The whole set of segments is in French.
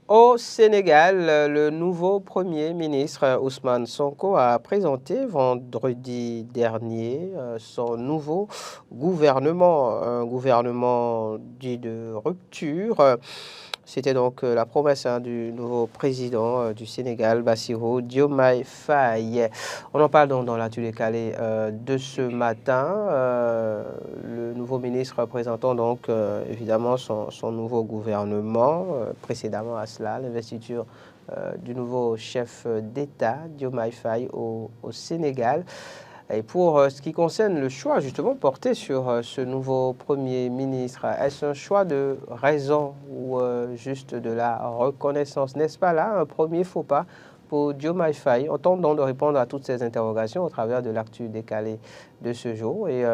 Au Sénégal, le nouveau Premier ministre Ousmane Sonko a présenté vendredi dernier son nouveau gouvernement, un gouvernement dit de rupture. C'était donc la promesse du nouveau président du Sénégal, Bassirou Diomaye Faye. On en parle donc dans l'actu décalé de ce matin. Le nouveau ministre présentant donc évidemment son nouveau gouvernement. Précédemment à cela, l'investiture du nouveau chef d'État, Diomaye Faye, au Sénégal. Et pour ce qui concerne le choix justement porté sur ce nouveau Premier ministre, est-ce un choix de raison ou juste de la reconnaissance? N'est-ce pas là un premier faux pas pour Diomaye Faye? On tente donc de répondre à toutes ces interrogations au travers de l'actu décalé de ce jour. Et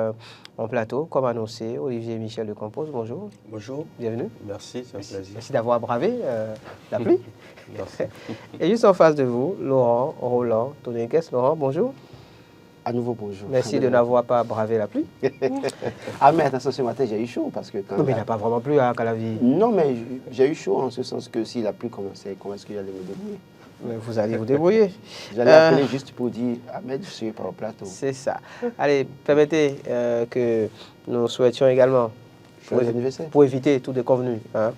en plateau, comme annoncé, Olivier Michel de Compose, bonjour. Bonjour. Bienvenue. Merci, c'est un plaisir. Merci d'avoir bravé la pluie. Merci. Et juste en face de vous, Laurent Roland Tonekes. Laurent, bonjour. À nouveau, bonjour. Merci de n'avoir pas bravé la pluie. Ah, mais attention, ce matin, j'ai eu chaud parce que quand. Non, mais il n'a pas vraiment plu à Calavi. Non, mais j'ai eu chaud en ce sens que si la pluie commençait, comment est-ce que j'allais me débrouiller? Mais vous allez vous débrouiller. J'allais appeler juste pour dire Ahmed, je ne suis pas au plateau. C'est ça. Allez, permettez que nous souhaitions également. Joyeux anniversaire. Pour éviter tout déconvenu. Hein.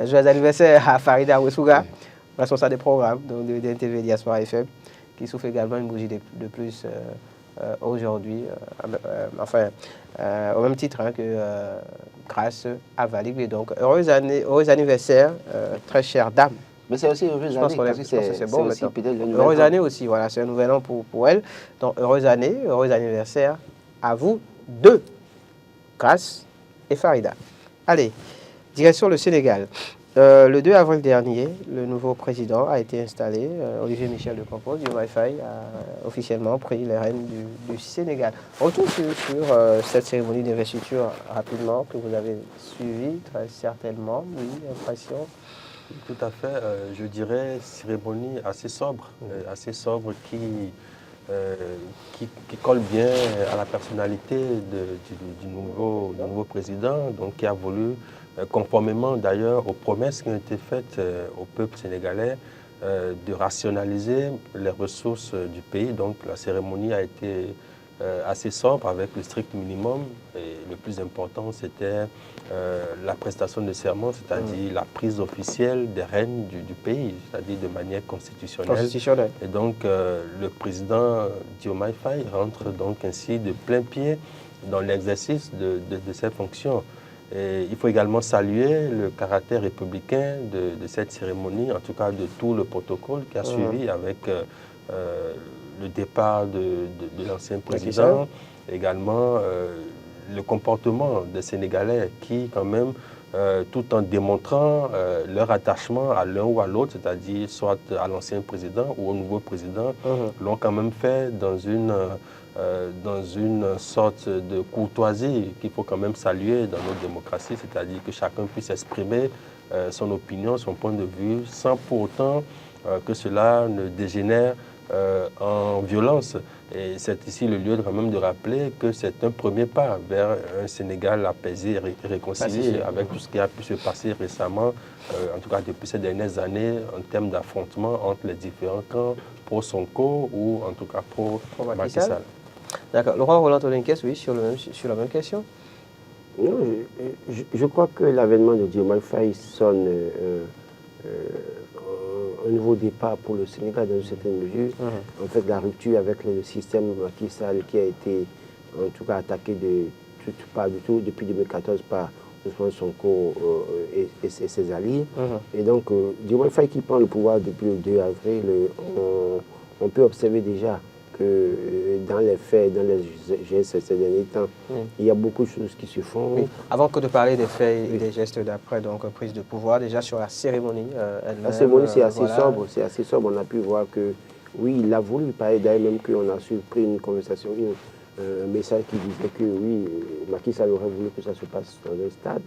Joyeux anniversaire à Farida Ouessouga, responsable des programmes de DNTV Diaspora FM, qui souffle également une bougie de plus aujourd'hui, au même titre hein, que grâce à Valig. Et donc, heureux anniversaire, très chère dame. Mais c'est aussi heureuse année, parce que c'est bon aussi peut-être le nouvel heureuse an. année aussi, voilà, c'est un nouvel an pour elle. Donc, heureuse année, heureux anniversaire à vous deux, Grâce et Farida. Allez, direction le Sénégal. Le 2 avril dernier, le nouveau président a été installé. Olivier Michel de Compose, Diomaye Faye, a officiellement pris les rênes du Sénégal. Retour sur cette cérémonie d'investiture rapidement que vous avez suivie, très certainement. Oui, impression. Tout à fait. Je dirais cérémonie assez sobre qui colle bien à la personnalité du nouveau président, donc qui a voulu, conformément d'ailleurs aux promesses qui ont été faites au peuple sénégalais, de rationaliser les ressources du pays. Donc la cérémonie a été assez sobre avec le strict minimum. Et le plus important, c'était la prestation de serment, c'est-à-dire la prise officielle des rênes du pays, c'est-à-dire de manière constitutionnelle. Et donc, le président Diomaye Faye rentre donc ainsi de plein pied dans l'exercice de ses fonctions. Et il faut également saluer le caractère républicain de cette cérémonie, en tout cas de tout le protocole qui a suivi avec le départ de l'ancien président, également le comportement des Sénégalais qui, quand même, tout en démontrant leur attachement à l'un ou à l'autre, c'est-à-dire soit à l'ancien président ou au nouveau président, l'ont quand même fait dans une sorte de courtoisie qu'il faut quand même saluer dans notre démocratie, c'est-à-dire que chacun puisse exprimer son opinion, son point de vue, sans pour autant que cela ne dégénère en violence. Et c'est ici le lieu quand même de rappeler que c'est un premier pas vers un Sénégal apaisé et réconcilié avec tout ce qui a pu se passer récemment, en tout cas depuis ces dernières années, en termes d'affrontement entre les différents camps, pro Sonko ou en tout cas pro Macky Sall. D'accord. Laurent Roland Tonekes, oui, sur la même question. Non, je crois que l'avènement de Diomaye Faye sonne un nouveau départ pour le Sénégal dans une certaine mesure. En fait, la rupture avec le système Macky Sall qui a été en tout cas attaqué depuis 2014 par Ousmane Sonko et ses alliés. Et donc, Diomaye Faye qui prend le pouvoir depuis le 2 avril, on peut observer déjà que dans les faits, dans les gestes ces derniers temps, il y a beaucoup de choses qui se font. Oui. Avant que de parler des faits et des gestes d'après, donc prise de pouvoir, déjà sur la cérémonie elle-même. La cérémonie, c'est assez sobre, c'est assez sobre. On a pu voir que, oui, il a voulu parler d'ailleurs même qu'on a surpris une conversation, un message qui disait que, oui, Macky Sall aurait voulu que ça se passe dans un stade.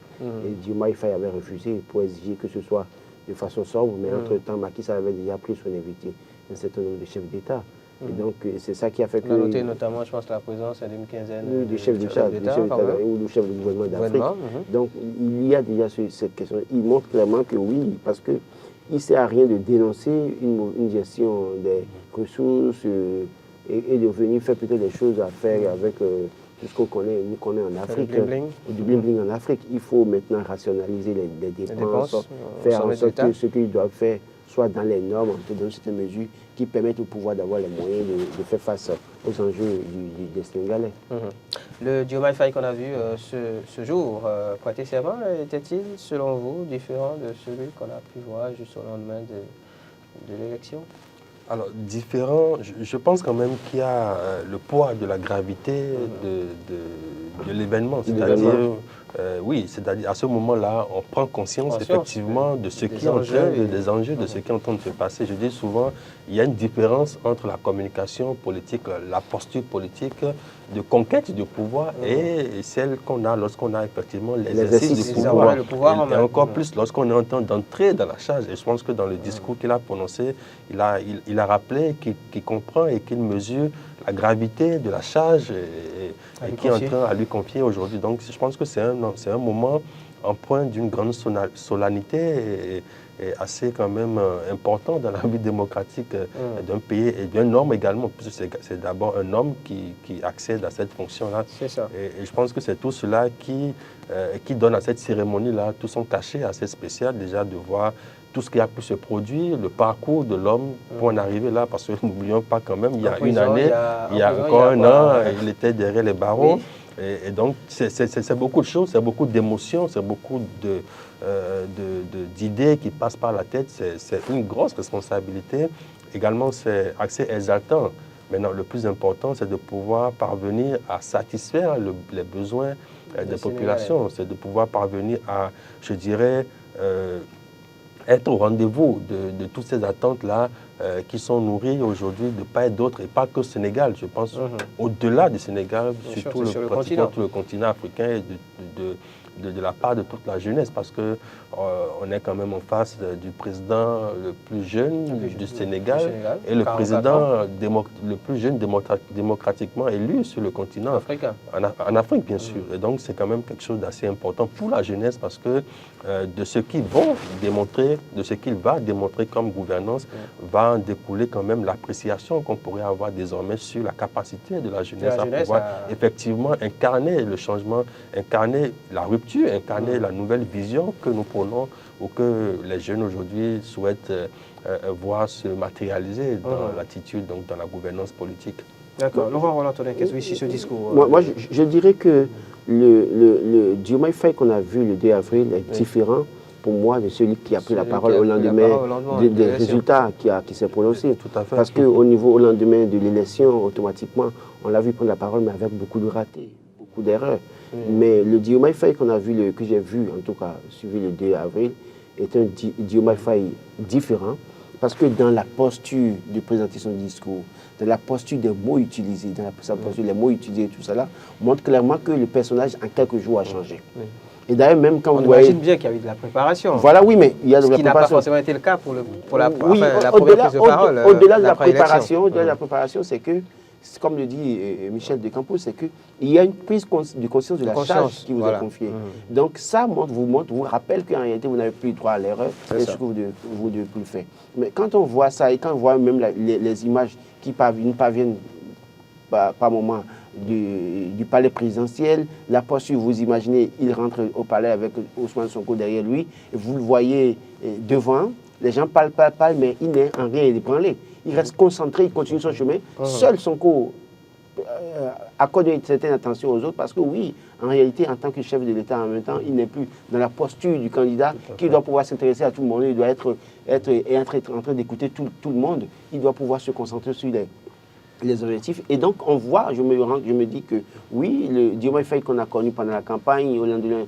Et Diomaye Faye avait refusé pour exiger que ce soit de façon sobre, mais entre-temps, Macky Sall avait déjà pris son invité, un certain nombre de chefs d'État. Et donc, c'est ça qui a fait que... On a noté notamment, je pense, la présence d'une quinzaine de chefs d'État ou de chefs de gouvernement d'Afrique. Donc, il y a déjà cette question. Il montre clairement que oui, parce qu'il ne sert à rien de dénoncer une gestion des ressources et de venir faire peut-être des choses à faire avec tout ce qu'on connaît en Afrique. Du bling-bling en Afrique. Il faut maintenant rationaliser les dépenses, faire en sorte que ce qu'ils doivent faire soit dans les normes, dans certaines mesures qui permettent au pouvoir d'avoir les moyens de faire face aux enjeux des Sénégalais. Le Diomaye Faye qu'on a vu ce jour, prêter serment, était-il, selon vous, différent de celui qu'on a pu voir juste au lendemain de l'élection? Alors, différent, je pense quand même qu'il y a le poids de la gravité de l'événement. C'est-à-dire, oui, c'est-à-dire à ce moment-là, on prend conscience effectivement de ce qui est en train des enjeux, de ce qui est en train de se passer. Je dis souvent, il y a une différence entre la communication politique, la posture politique de conquête du pouvoir et celle qu'on a lorsqu'on a effectivement l'exercice du pouvoir. Et encore plus lorsqu'on est en train d'entrer dans la charge. Et je pense que dans le discours qu'il a prononcé, il a rappelé qu'il comprend et qu'il mesure la gravité de la charge et qui est en train à lui confier aujourd'hui. Donc je pense que c'est un moment empreint d'une grande solennité et assez quand même important dans la vie démocratique d'un pays et d'un homme également, puisque c'est d'abord un homme qui accède à cette fonction-là. C'est ça. Et je pense que c'est tout cela qui donne à cette cérémonie-là tout son cachet assez spécial, déjà de voir tout ce qui a pu se produire, le parcours de l'homme pour en arriver là, parce que n'oublions pas quand même, il y a une année, il y a encore un an, il était derrière les barreaux. Oui. Et donc, c'est beaucoup de choses, c'est beaucoup d'émotions, c'est beaucoup d'idées qui passent par la tête. C'est une grosse responsabilité. Également, c'est assez exaltant. Maintenant, le plus important, c'est de pouvoir parvenir à satisfaire les besoins des populations. C'est de pouvoir parvenir à, je dirais, être au rendez-vous de toutes ces attentes-là qui sont nourries aujourd'hui de part et d'autre, et pas que au Sénégal. Je pense au-delà du Sénégal, surtout pratiquement tout le continent africain et de la part de toute la jeunesse, parce que on est quand même en face du président le plus jeune du Sénégal et le président le plus jeune démocratiquement élu sur le continent africain. En Afrique, bien sûr. Et donc, c'est quand même quelque chose d'assez important pour la jeunesse, parce que de ce qu'ils vont démontrer, de ce qu'il va démontrer comme gouvernance, va en découler quand même l'appréciation qu'on pourrait avoir désormais sur la capacité de la jeunesse à pouvoir effectivement incarner le changement, incarner la rupture, incarner la nouvelle vision que nous prenons ou que les jeunes aujourd'hui souhaitent voir se matérialiser dans l'attitude, donc dans la gouvernance politique. D'accord. Laurent Roland-Tonnet, qu'est-ce que vous dites sur ce discours? Moi, je dirais que le Diomaye Faye qu'on a vu le 2 avril est différent pour moi de celui qui a pris la parole au lendemain des résultats qui s'est prononcé. Tout à fait. Parce qu'au lendemain de l'élection, automatiquement, on l'a vu prendre la parole, mais avec beaucoup de ratés, beaucoup d'erreurs. Mais le Diomaye Faye que j'ai vu, en tout cas, suivi le 2 avril, est un Diomaye Faye différent, parce que dans la posture de présenter son discours, dans la posture des mots utilisés, dans la posture des mots utilisés, tout ça là, montre clairement que le personnage en quelques jours a changé. Et d'ailleurs, même quand on imagine bien qu'il y a eu de la préparation. Voilà, oui, mais il y a de la préparation. Ce qui n'a pas forcément été le cas pour la première prise de parole. Au-delà de la préparation, c'est que, comme le dit Michel de Campos, c'est qu'il y a une prise de conscience de la charge qui vous est confiée. Donc ça vous rappelle qu'en réalité, vous n'avez plus droit à l'erreur et ce que vous devez plus faire. Mais quand on voit ça et quand on voit même les images qui nous parviennent par moment du palais présidentiel, la posture, vous imaginez, il rentre au palais avec Ousmane Sonko derrière lui, et vous le voyez devant, les gens parlent, mais il n'est en rien ébranlé. Il reste concentré, il continue son chemin. Seul Sonko accorde une certaine attention aux autres, parce que oui, en réalité, en tant que chef de l'État, en même temps, il n'est plus dans la posture du candidat qui doit pouvoir s'intéresser à tout le monde, il doit être en train d'écouter tout le monde, il doit pouvoir se concentrer sur les objectifs. Et donc, on voit, je me dis que oui, le Diomaye Faye qu'on a connu pendant la campagne, au lendemain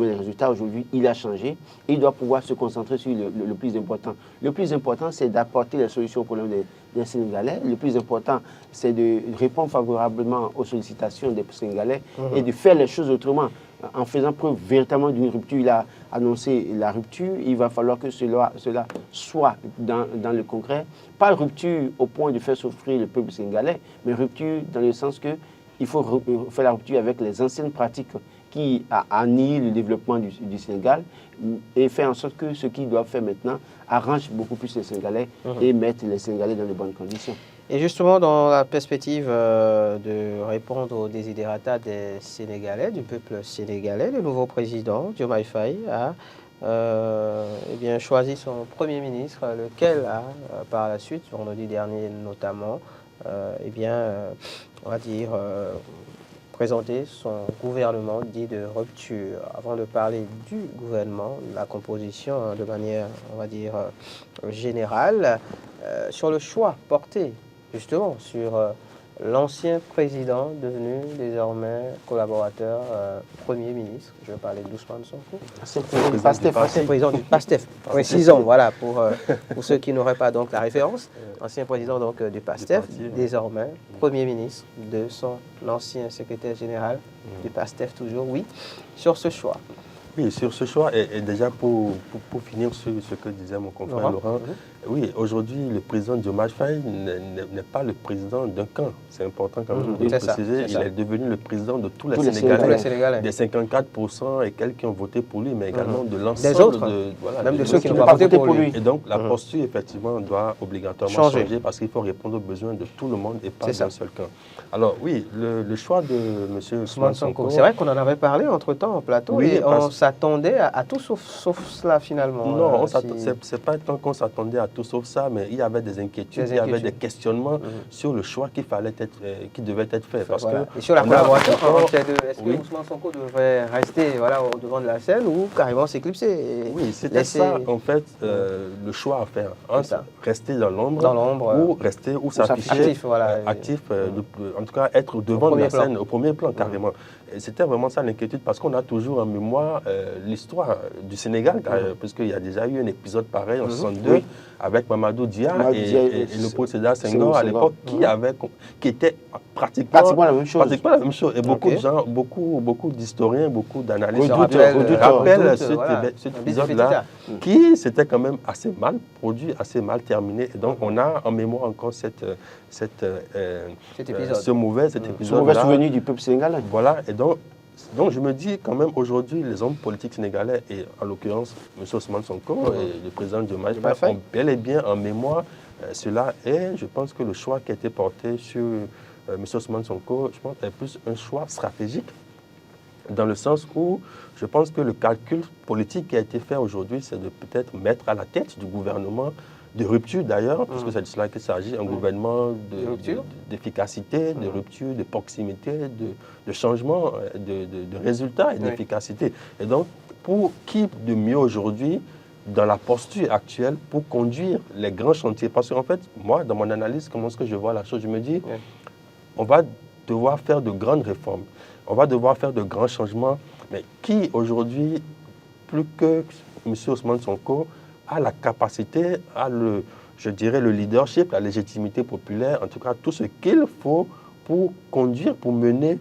des résultats, aujourd'hui, il a changé. Et il doit pouvoir se concentrer sur le plus important. Le plus important, c'est d'apporter les solutions aux problèmes des Sénégalais. Le plus important, c'est de répondre favorablement aux sollicitations des Sénégalais et de faire les choses autrement. en faisant preuve véritablement d'une rupture. Il a annoncé la rupture. Il va falloir que cela soit dans le concret. Pas rupture au point de faire souffrir le peuple sénégalais, mais rupture dans le sens que il faut faire la rupture avec les anciennes pratiques qui annihilent le développement du Sénégal et faire en sorte que ce qu'ils doivent faire maintenant arrange beaucoup plus les Sénégalais et mettre les Sénégalais dans de bonnes conditions. Et justement, dans la perspective de répondre aux desiderata des Sénégalais, du peuple sénégalais, le nouveau président, Diomaye Faye, a eh bien, choisi son Premier ministre, lequel a, par la suite, vendredi dernier notamment, eh bien, on va dire, présenté son gouvernement dit de rupture. Avant de parler du gouvernement, de la composition de manière, on va dire, générale, sur le choix porté justement sur l'ancien président devenu désormais collaborateur Premier ministre, je vais parler d'Ousmane Sonko. Ancien président du PASTEF. Précisons, voilà, pour ceux qui n'auraient pas donc la référence. Ancien président donc du PASTEF, désormais Premier ministre de son ancien secrétaire général du PASTEF toujours, oui, sur ce choix. Oui, sur ce choix, et déjà pour finir sur ce que disait mon confrère Laurent, oui, aujourd'hui, le président Diomaye Faye n'est pas le président d'un camp. C'est important quand même de préciser. Il est devenu le président de tous les Sénégalais, des 54% et quelques qui ont voté pour lui, mais également de l'ensemble des autres, même de ceux qui n'ont pas voté pour lui. Et donc, la posture, effectivement, doit obligatoirement changer parce qu'il faut répondre aux besoins de tout le monde et pas d'un seul camp. Alors, oui, le choix de M. Ousmane Sonko. C'est vrai qu'on en avait parlé entre-temps en plateau et on s'attendait à tout sauf cela finalement. Non, c'est pas tant qu'on s'attendait à tout sauf ça, mais il y avait des inquiétudes, il y avait des questionnements sur le choix qui devait être fait. Parce que et sur la collaboration, est-ce que Ousmane Sonko devrait rester au devant de la scène ou carrément s'éclipser? Oui, c'était ça en fait le choix à faire. Rester dans l'ombre ou rester ou s'afficher actif, en tout cas être devant la scène au premier plan carrément. C'était vraiment ça l'inquiétude parce qu'on a toujours en mémoire l'histoire du Sénégal, puisqu'il y a déjà eu un épisode pareil en 62 avec Mamadou Dia et le président Senghor à l'époque qui était pratiquement la même chose. Et beaucoup de gens, beaucoup d'historiens, beaucoup d'analystes rappellent cet épisode-là qui s'était quand même assez mal produit, assez mal terminé. Et donc on a en mémoire encore ce mauvais souvenir du peuple sénégalais. Voilà, et donc je me dis quand même aujourd'hui, les hommes politiques sénégalais, et en l'occurrence M. Ousmane Sonko et le président Diomaye Faye ont bel et bien en mémoire cela. Et je pense que le choix qui a été porté sur M. Ousmane Sonko, je pense, est plus un choix stratégique, dans le sens où je pense que le calcul politique qui a été fait aujourd'hui, c'est de peut-être mettre à la tête du gouvernement de rupture d'ailleurs, parce que c'est de cela qu'il s'agit, un gouvernement d'efficacité, de rupture, de proximité, de changement, de résultats et d'efficacité. Et donc, pour qui de mieux aujourd'hui, dans la posture actuelle, pour conduire les grands chantiers? Parce qu'en fait, moi, dans mon analyse, comment est-ce que je vois la chose, je me dis, on va devoir faire de grandes réformes, on va devoir faire de grands changements, mais qui aujourd'hui, plus que M. Ousmane Sonko, a la capacité, je dirais, le leadership, la légitimité populaire, en tout cas tout ce qu'il faut pour conduire, pour mener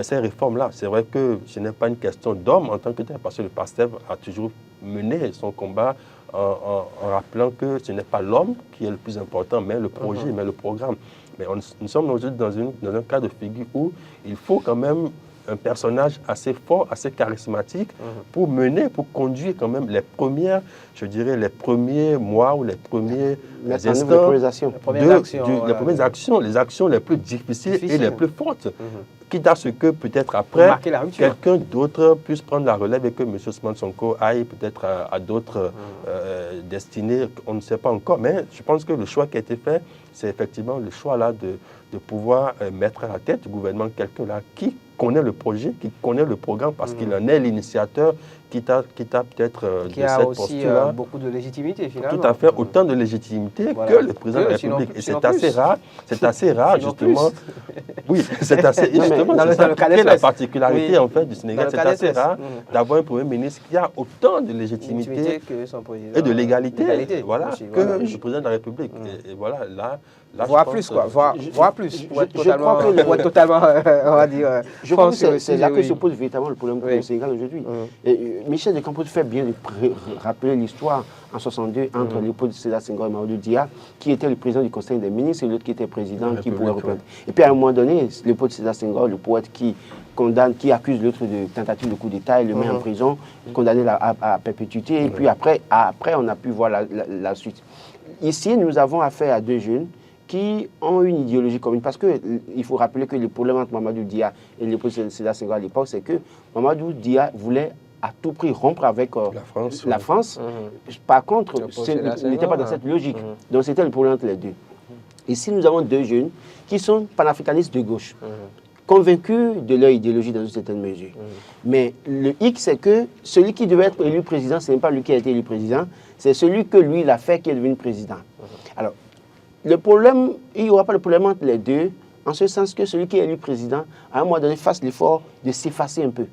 ces réformes-là. C'est vrai que ce n'est pas une question d'homme en tant que tel, parce que le PASTEF a toujours mené son combat en rappelant que ce n'est pas l'homme qui est le plus important, mais le projet, mais le programme. Mais nous sommes aujourd'hui dans un cas de figure où il faut quand même un personnage assez fort, assez charismatique pour mener, pour conduire quand même les premières, je dirais, les premiers mois ou les premiers instants, les premières actions, les actions les plus difficiles et les plus fortes. Quitte à ce que peut-être après, quelqu'un d'autre puisse prendre la relève et que M. Ousmane Sonko aille peut-être à d'autres destinées, on ne sait pas encore. Mais je pense que le choix qui a été fait, c'est effectivement le choix là de pouvoir mettre à la tête du gouvernement quelqu'un là qui connaît le projet, qui connaît le programme parce qu'il en est l'initiateur, quitte à peut-être Qui de a cette aussi posture-là. beaucoup de légitimité, finalement. Tout à fait, autant de légitimité Voilà. que le président de la Sinon- République. Et sinon c'est assez plus. rare, Sinon justement. Oui, c'est assez, Non, mais justement, dans le- c'est ça dans le cas qui est la d'espèce. particularité Oui. en fait du Dans Sénégal. le C'est cas assez d'espèce. rare d'avoir un Premier ministre qui a autant de Légitimité légitimité que son président. et de légalité, Légalité aussi, que voilà. le président de la République. Et voilà, là je Voire pense, plus, quoi. Voire plus. Pour être je crois que pour être totalement, on va dire, Je crois franc que sur le c'est là sujet, que se oui. pose véritablement le problème pour Oui. le Sénégal aujourd'hui. Et, Michel de Campos fait bien de rappeler l'histoire en 62 entre Léopold Sédar Senghor et Mamadou Dia, qui était le président du Conseil des ministres et l'autre qui était président, qui pouvait reprendre. Et puis à un moment donné, Léopold Sédar Senghor, le poète qui condamne, qui accuse l'autre de tentative de coup d'État et le met en prison, condamné à perpétuité. Et puis après, on a pu voir la suite. Ici, nous avons affaire à deux jeunes qui ont une idéologie commune. Parce qu'il faut rappeler que le problème entre Mamadou Dia et Léopold Sédar Senghor à l'époque, c'est que Mamadou Dia voulait à tout prix rompre avec la France. Par contre, il n'était pas dans cette logique. Donc c'était le problème entre les deux. Ici, nous avons deux jeunes qui sont panafricanistes de gauche, convaincus de leur idéologie dans une certaine mesure. Mais le hic, c'est que celui qui devait être élu président, ce n'est pas lui qui a été élu président, c'est celui que lui, il a fait qui est devenu président. Alors, le problème, il n'y aura pas de problème entre les deux, en ce sens que celui qui est élu président, à un moment donné, fasse l'effort de s'effacer un peu.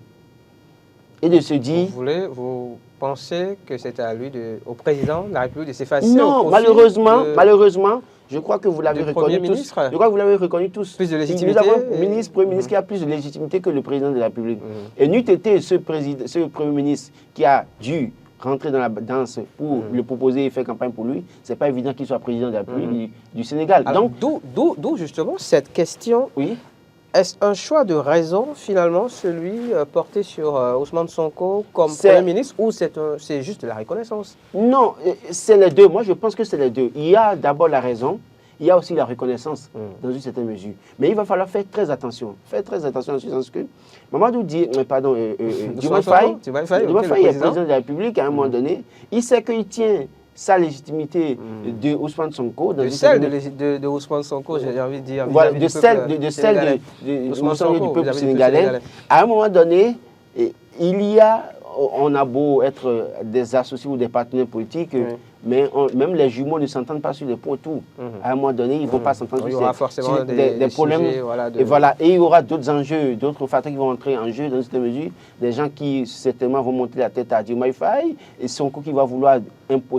Et de se dire... Vous pensez que c'est à lui, au président de la République, de s'effacer? Non, malheureusement, je crois que vous l'avez reconnu tous. Je crois que vous l'avez reconnu tous. Plus de légitimité. Nous avons un Premier ministre qui a plus de légitimité que le président de la République. Et n'eût été ce Premier ministre qui a dû rentrer dans la danse pour le proposer et faire campagne pour lui, c'est pas évident qu'il soit président de la République du Sénégal. Alors, donc, d'où justement cette question. Oui. Est-ce un choix de raison, finalement, celui porté sur Ousmane Sonko comme Premier ministre, ou c'est juste de la reconnaissance? Non, c'est les deux. Moi, je pense que c'est les deux. Il y a d'abord la raison, il y a aussi la reconnaissance dans une certaine mesure. Mais il va falloir faire très attention. Faire très attention en ce sens que Mamadou Diomaye Faye, qui est président de la République, à un moment donné, il sait qu'il tient sa légitimité de Ousmane Sonko. Celle de Ousmane Sonko, j'ai envie de dire. Voilà, de celle de Ousmane Sonko du peuple sénégalais. À un moment donné, on a beau être des associés ou des partenaires politiques, mais même les jumeaux ne s'entendent pas sur les points tout. À un moment donné, ils ne vont pas s'entendre sur des problèmes. Sujets, et il y aura d'autres enjeux, d'autres facteurs qui vont entrer en jeu dans cette mesure. Des gens qui certainement vont monter la tête à Diomaye Faye et Sonko qui va vouloir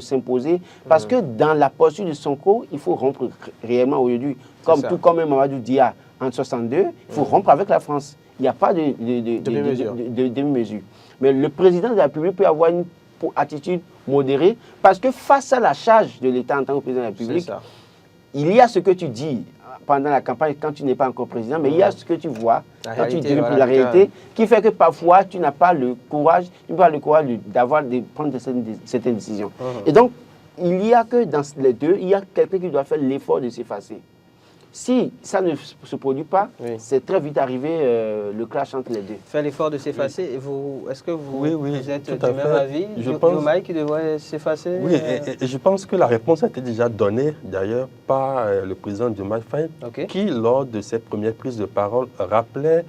s'imposer. Parce que dans la posture de Sonko, il faut rompre réellement aujourd'hui. Tout comme Mamadou Dia en 62, il faut rompre avec la France. Il n'y a pas de demi-mesure. Mais le président de la République peut avoir une attitude modérée parce que face à la charge de l'État en tant que président de la République, il y a ce que tu dis pendant la campagne quand tu n'es pas encore président, mais il y a ce que tu vois quand tu dis la réalité qui fait que parfois tu n'as pas le courage, de prendre certaines décisions. Et donc, il y a que dans les deux, il y a quelqu'un qui doit faire l'effort de s'effacer. Si ça ne se produit pas, c'est très vite arrivé le clash entre les deux. Faire l'effort de s'effacer. Est-ce que vous êtes du même avis? Diomaye qui devrait s'effacer? Oui, et je pense que la réponse a été déjà donnée d'ailleurs par le président Diomaye Faye, qui lors de ses premières prises de parole rappelait,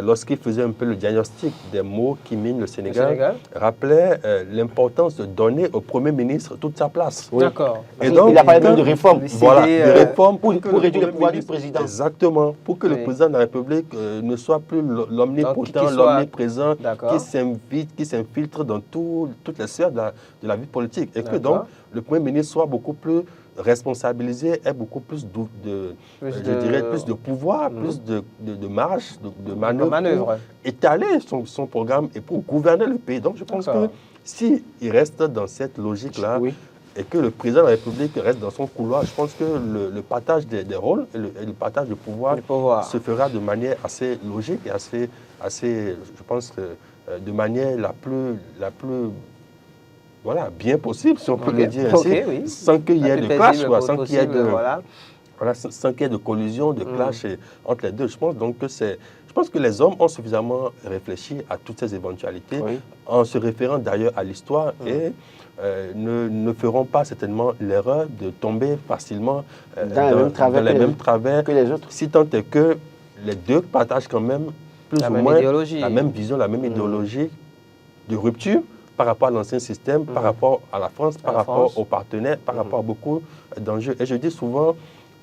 lorsqu'il faisait un peu le diagnostic des maux qui minent le Sénégal, rappelait l'importance de donner au Premier ministre toute sa place. Oui. D'accord. Et donc, il a parlé même de réformes. Voilà, de réformes pour réduire le pouvoir du président. Exactement, pour que le président de la République ne soit plus l'omnipotent, l'omniprésent, qui s'infiltre dans toutes les sphères de la vie politique. Et que donc, le Premier ministre soit beaucoup plus responsabilisé, ait beaucoup plus de pouvoir, plus de marge, de manœuvre, pour étaler son programme et pour gouverner le pays. Donc je pense que s'il reste dans cette logique-là, et que le président de la République reste dans son couloir, je pense que le partage des rôles et le partage du pouvoir se fera de manière assez logique et assez je pense, de manière la plus bien possible, si on peut le dire ainsi, sans qu'il y ait de clash, sans qu'il y ait de collusion, de clash entre les deux. Je pense donc que les hommes ont suffisamment réfléchi à toutes ces éventualités, en se référant d'ailleurs à l'histoire et ne feront pas certainement l'erreur de tomber facilement dans les mêmes travers que les autres. Si tant est que les deux partagent quand même plus ou moins la même vision, la même idéologie, de rupture par rapport à l'ancien système, par rapport à la France, par rapport aux partenaires, par rapport à beaucoup d'enjeux. Et je dis souvent,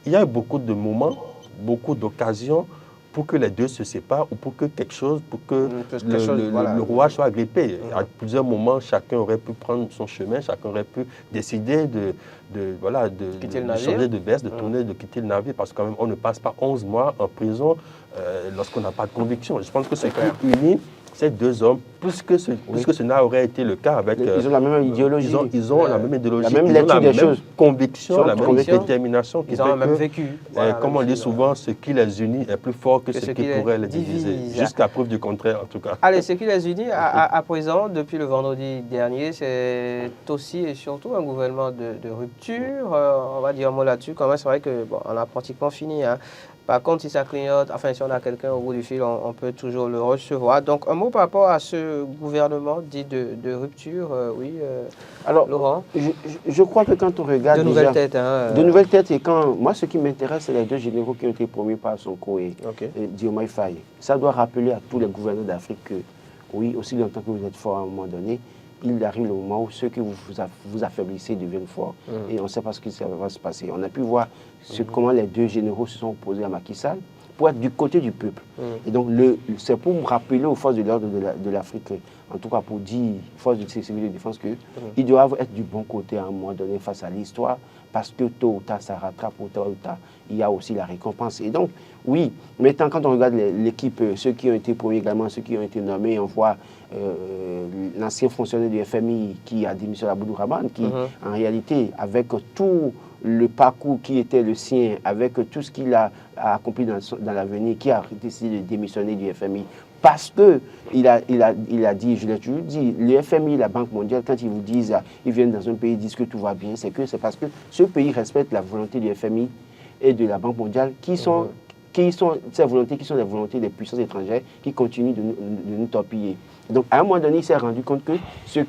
il y a eu beaucoup de moments, beaucoup d'occasions pour que les deux se séparent ou pour que quelque chose, le rouage soit agrippé. À plusieurs moments, chacun aurait pu prendre son chemin, chacun aurait pu décider de changer de veste, de tourner, de quitter le navire, parce que quand même, on ne passe pas 11 mois en prison lorsqu'on n'a pas de conviction. Je pense que ce qui unit ces deux hommes, plus que cela aurait été le cas avec... Ils ont la même idéologie. Ils ont la même idéologie, la même lecture des choses. Conviction, la même détermination. Ils ont le même vécu. Comme on dit souvent, ce qui les unit est plus fort que ce qui pourrait les diviser. Jusqu'à preuve du contraire, en tout cas. Allez, ce qui les unit, à présent, depuis le vendredi dernier, c'est aussi et surtout un gouvernement de rupture. On va dire un mot là-dessus. Quand même, c'est vrai qu'on a pratiquement fini. Par contre, si ça clignote, enfin, si on a quelqu'un au bout du fil, on peut toujours le recevoir. Donc, un mot par rapport à ce gouvernement dit de rupture, oui, alors, Laurent. Je crois que quand on regarde... De nouvelles têtes. De nouvelles têtes, et quand... Moi, ce qui m'intéresse, c'est les deux généraux qui ont été promis par Sonko et Diomaye Faye. Ça doit rappeler à tous les gouverneurs d'Afrique que, oui, aussi longtemps que vous êtes forts à un moment donné, il arrive le moment où ceux que vous affaiblissez deviennent forts. Et on ne sait pas ce qui va se passer. On a pu voir comment les deux généraux se sont opposés à Macky Sall pour être du côté du peuple. Et donc, c'est pour me rappeler aux forces de l'ordre de l'Afrique, en tout cas pour dire aux forces de sécurité et de défense qu'ils doivent être du bon côté à un moment donné face à l'histoire, parce que tôt ou tard, ça rattrape, tôt ou tard, il y a aussi la récompense. Et donc, oui, maintenant, quand on regarde l'équipe, ceux qui ont été promis également, ceux qui ont été nommés, on voit l'ancien fonctionnaire du FMI qui a démissionné à Boudou Raman, qui, en réalité, avec tout le parcours qui était le sien, avec tout ce qu'il a accompli dans l'avenir, qui a décidé de démissionner du FMI, parce qu'il a dit, je l'ai toujours dit, le FMI, la Banque mondiale, quand ils vous disent, ils viennent dans un pays, ils disent que tout va bien, c'est parce que ce pays respecte la volonté du FMI et de la Banque mondiale, qui sont ces volontés, qui sont les volontés des puissances étrangères, qui continuent de nous torpiller. Donc, à un moment donné, il s'est rendu compte que ce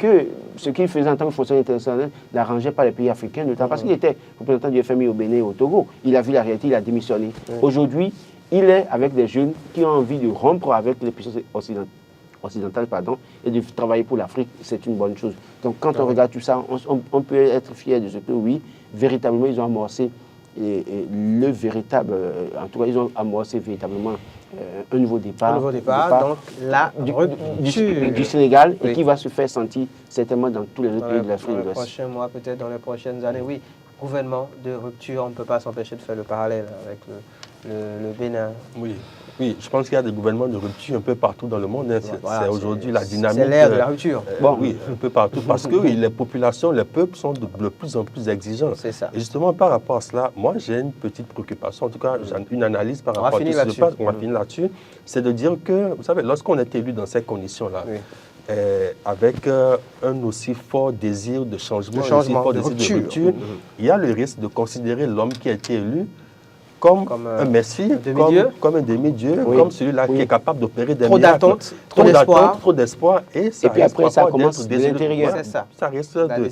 qu'il faisait en tant que fonctionnaire international n'arrangeait pas les pays africains, notamment parce qu'il était représentant du FMI au Bénin et au Togo. Il a vu la réalité, il a démissionné. Aujourd'hui, il est avec des jeunes qui ont envie de rompre avec les puissances occidentales et de travailler pour l'Afrique. C'est une bonne chose. Donc, quand on regarde tout ça, on peut être fier de ce que, oui, véritablement, ils ont amorcé le véritable, en tout cas, ils ont amorcé véritablement un nouveau départ. Donc la rupture du Sénégal, et qui va se faire sentir certainement dans tous les autres pays de l'Afrique de l'Ouest. Dans les prochains mois, peut-être dans les prochaines années, oui. Gouvernement de rupture, on ne peut pas s'empêcher de faire le parallèle avec le Bénin. Oui, je pense qu'il y a des gouvernements de rupture un peu partout dans le monde. C'est aujourd'hui la dynamique. C'est l'ère de la rupture. Oui, un peu partout. Parce que les populations, les peuples sont de plus en plus exigeants. C'est ça. Et justement, par rapport à cela, moi, j'ai une petite préoccupation. En tout cas, j'ai une analyse par rapport à tout ce qui se passe. On va finir là-dessus. C'est de dire que, vous savez, lorsqu'on est élu dans ces conditions-là, avec un aussi fort désir de changement, un aussi fort désir de rupture, il y a le risque de considérer l'homme qui a été élu comme un messie, comme un demi-dieu, comme celui-là qui est capable d'opérer des miracles. Trop d'espoir. Et puis après, ça commence de l'intérieur. Ça risque de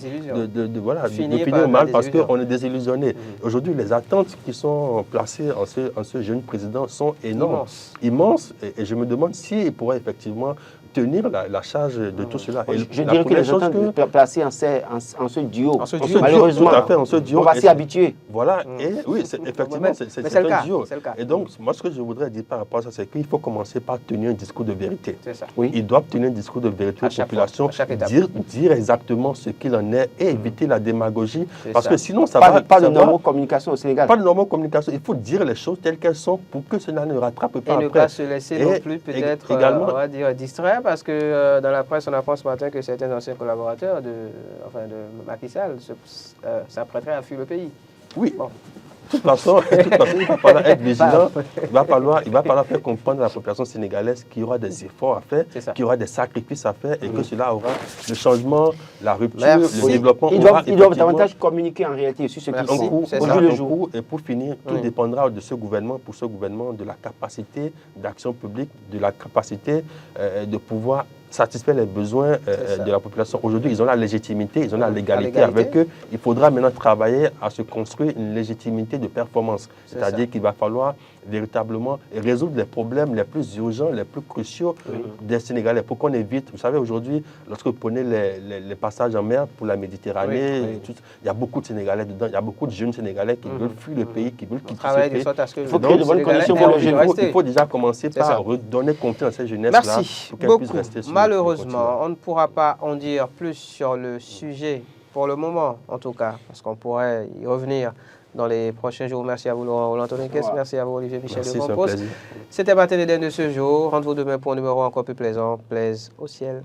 finir mal parce qu'on est désillusionné. Aujourd'hui, les attentes qui sont placées en ce jeune président sont énormes, immenses. Et je me demande s'il pourrait effectivement tenir la charge de tout cela. Et je dirais que les attentes placées en ce duo, malheureusement, en ce duo, on va s'y habituer. Voilà, et oui, effectivement, c'est un duo. Et donc, moi, ce que je voudrais dire par rapport à ça, c'est qu'il faut commencer par tenir un discours de vérité. Ils doivent tenir un discours de vérité aux populations, dire exactement ce qu'il en est et éviter la démagogie. Parce que sinon, ça va... Pas de normaux-communication au Sénégal. Pas de normaux-communication. Il faut dire les choses telles qu'elles sont pour que cela ne rattrape pas après. Et ne pas se laisser non plus peut-être, on va dire, distraire, parce que dans la presse, on apprend ce matin que certains anciens collaborateurs de Macky Sall s'apprêteraient à fuir le pays. Oui. Bon. De toute façon, il va falloir être vigilant. Il va falloir faire comprendre à la population sénégalaise qu'il y aura des efforts à faire, qu'il y aura des sacrifices à faire et que cela aura le changement, la rupture, le développement. Ils doivent davantage communiquer en réalité sur ce qu'ils font au jour le jour. Et pour finir, tout dépendra de ce gouvernement, pour ce gouvernement, de la capacité d'action publique, de la capacité de pouvoir satisfaire les besoins de la population. Aujourd'hui, ils ont la légitimité, ils ont la légalité avec eux. Il faudra maintenant travailler à se construire une légitimité de performance. C'est-à-dire qu'il va falloir véritablement résoudre les problèmes les plus urgents, les plus cruciaux des Sénégalais, pour qu'on évite, vous savez, aujourd'hui, lorsque vous prenez les passages en mer pour la Méditerranée, il y a beaucoup de Sénégalais dedans, il y a beaucoup de jeunes Sénégalais qui veulent fuir le pays, qui veulent quitter ce pays. Il faut créer de bonnes conditions pour le jeune. Il faut déjà commencer par redonner confiance à cette jeunesse-là pour qu'elle puisse rester sur Malheureusement, on ne pourra pas en dire plus sur le sujet, pour le moment en tout cas, parce qu'on pourrait y revenir dans les prochains jours. Merci à vous, Laurent Roland-Tonekes. Merci à vous, Olivier Michel de Compos. C'était ma télédenne de ce jour. Rendez-vous demain pour un numéro encore plus plaisant. Plaise au ciel.